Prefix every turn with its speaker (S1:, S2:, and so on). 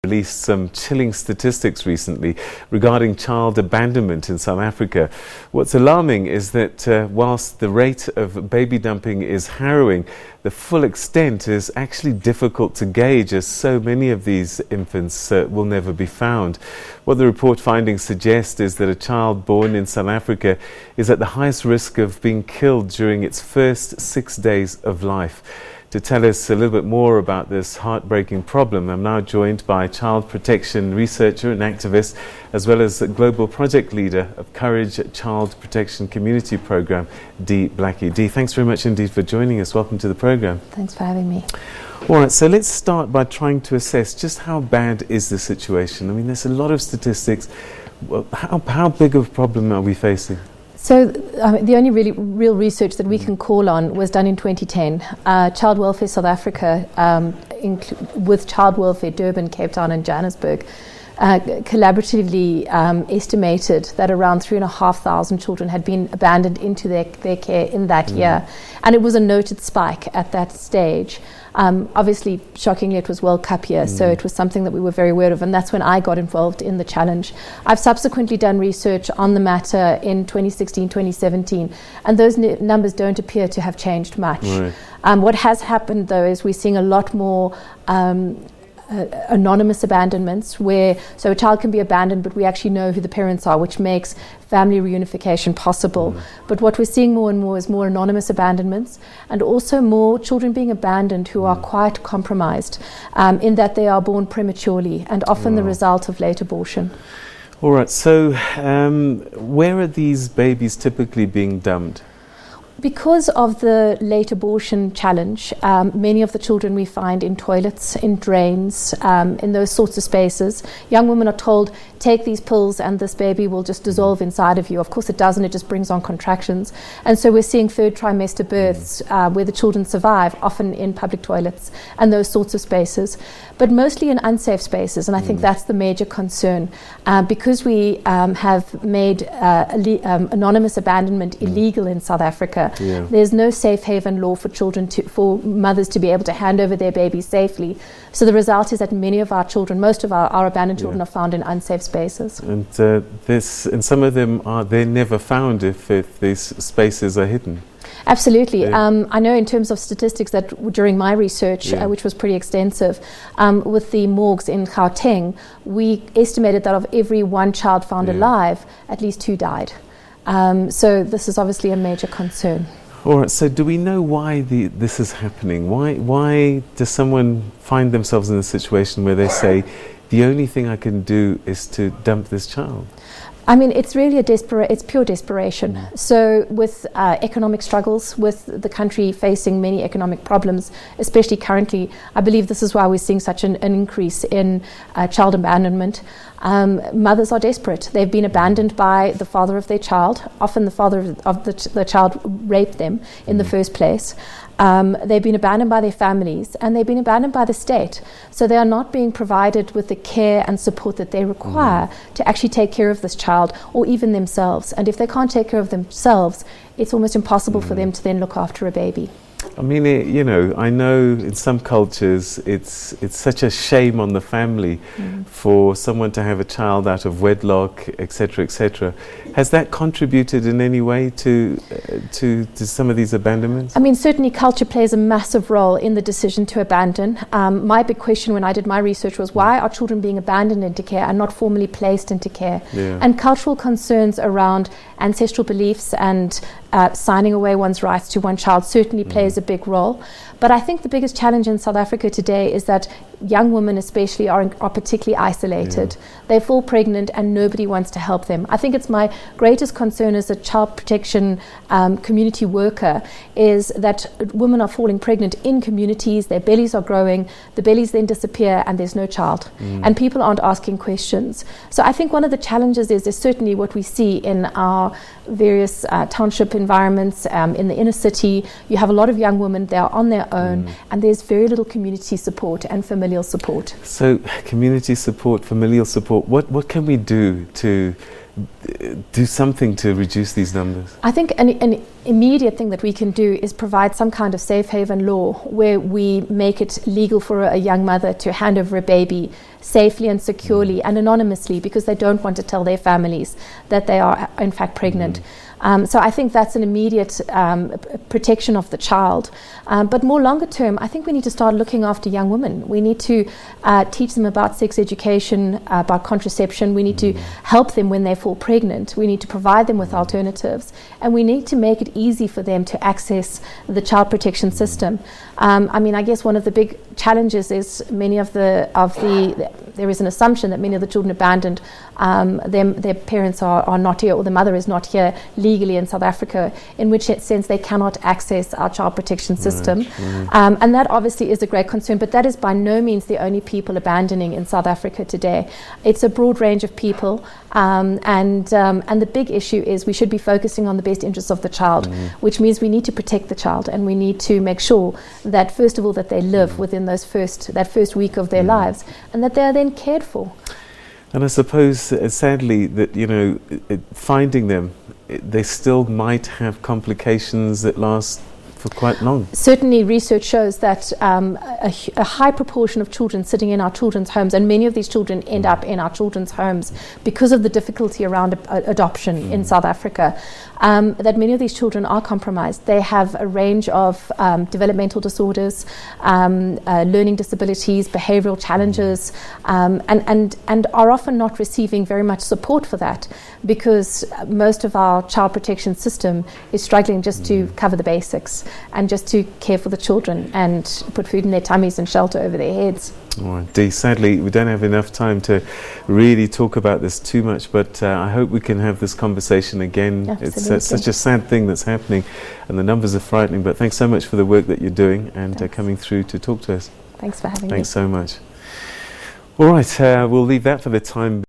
S1: Released some chilling statistics recently regarding child abandonment in South Africa. What's alarming is that whilst the rate of baby dumping is harrowing, the full extent is actually difficult to gauge, as so many of these infants will never be found. What the report findings suggest is that a child born in South Africa is at the highest risk of being killed during its first 6 days of life. To tell us a little bit more about this heartbreaking problem, I'm now joined by child protection researcher and activist, as well as global project leader of Courage Child Protection Community Program, Dee Blackie. Dee, thanks very much indeed for joining us. Welcome to the program.
S2: Thanks for having me.
S1: All right, so let's start by trying to assess just how bad is the situation. I mean, there's a lot of statistics. Well, how big of a problem are we facing?
S2: So the only real research that we can call on was done in 2010. Child Welfare South Africa, with Child Welfare Durban, Cape Town and Johannesburg, collaboratively estimated that around 3,500 children had been abandoned into their care in that year. And it was a noted spike at that stage. Obviously, shockingly, it was World Cup year, so it was something that we were very aware of, and that's when I got involved in the challenge. I've subsequently done research on the matter in 2016, 2017, and those numbers don't appear to have changed much.
S1: Right.
S2: What has happened, though, is we're seeing a lot more anonymous abandonments, so a child can be abandoned but we actually know who the parents are, which makes family reunification possible. But what we're seeing more and more is more anonymous abandonments, and also more children being abandoned who are quite compromised in that they are born prematurely and often the result of late abortion.
S1: All right, so where are these babies typically being dumped?
S2: Because of the late abortion challenge, many of the children we find in toilets, in drains, in those sorts of spaces. Young women are told, take these pills and this baby will just dissolve inside of you. Of course it doesn't, it just brings on contractions. And so we're seeing third trimester births where the children survive, often in public toilets and those sorts of spaces, but mostly in unsafe spaces. And I think that's the major concern. Because we have made anonymous abandonment illegal in South Africa, there's no safe haven law for children for mothers to be able to hand over their babies safely. So the result is that many of our children, most of our abandoned children, are found in unsafe spaces. And
S1: some of them they're never found if these spaces are hidden.
S2: Absolutely. I know in terms of statistics that during my research, which was pretty extensive, with the morgues in Gauteng, we estimated that of every one child found alive, at least 2 died. So this is obviously a major concern.
S1: All right, so do we know why this is happening? Why does someone find themselves in a situation where they say, the only thing I can do is to dump this child?
S2: I mean, it's really it's pure desperation. So with economic struggles, with the country facing many economic problems, especially currently, I believe this is why we're seeing such an increase in child abandonment. Mothers are desperate. They've been abandoned by the father of their child. Often the father of the child raped them in the first place. They've been abandoned by their families, and they've been abandoned by the state. So they are not being provided with the care and support that they require to actually take care of this child, or even themselves. And if they can't take care of themselves, it's almost impossible for them to then look after a baby.
S1: I mean, I know in some cultures it's such a shame on the family for someone to have a child out of wedlock, etc., etc. Has that contributed in any way to some of these abandonments?
S2: I mean, certainly culture plays a massive role in the decision to abandon. My big question when I did my research was, why are children being abandoned into care and not formally placed into care? And cultural concerns around ancestral beliefs and signing away one's rights to one child certainly plays a big role. But I think the biggest challenge in South Africa today is that young women especially are particularly isolated. They fall pregnant and nobody wants to help them. I think it's my greatest concern as a child protection community worker is that women are falling pregnant in communities, their bellies are growing, the bellies then disappear and there's no child. And people aren't asking questions. So I think one of the challenges is certainly what we see in our various township environments, in the inner city. You have a lot of young women, they are on their own, and there's very little community support and familial support.
S1: So community support, familial support, what can we do to do something to reduce these numbers?
S2: I think an immediate thing that we can do is provide some kind of safe haven law where we make it legal for a young mother to hand over a baby safely and securely and anonymously, because they don't want to tell their families that they are in fact pregnant. So I think that's an immediate protection of the child. But more longer term, I think we need to start looking after young women. We need to teach them about sex education, about contraception. We need to help them when they fall pregnant. We need to provide them with alternatives. And we need to make it easy for them to access the child protection system. I mean, I guess one of the big challenges is there is an assumption that many of the children abandoned, their parents are not here, or the mother is not here legally in South Africa, in which sense they cannot access our child protection system. And that obviously is a great concern, but that is by no means the only people abandoning in South Africa today. It's a broad range of people, and the big issue is we should be focusing on the best interests of the child, which means we need to protect the child, and we need to make sure that first of all that they live within that first week of their lives, and that they are then cared for.
S1: And I suppose, sadly, that finding them, they still might have complications that last for quite long.
S2: Certainly, research shows that a high proportion of children sitting in our children's homes, and many of these children end up in our children's homes because of the difficulty around adoption in South Africa, that many of these children are compromised. They have a range of developmental disorders, learning disabilities, behavioral challenges, and are often not receiving very much support for that, because most of our child protection system is struggling just to cover the basics and just to care for the children and put food in their tummies and shelter over their heads.
S1: All right, Dee, sadly we don't have enough time to really talk about this too much, but I hope we can have this conversation again.
S2: Absolutely.
S1: It's such a sad thing that's happening, and the numbers are frightening, but thanks so much for the work that you're doing and coming through to talk to us.
S2: Thanks for having me.
S1: Thanks so much. All right, we'll leave that for the time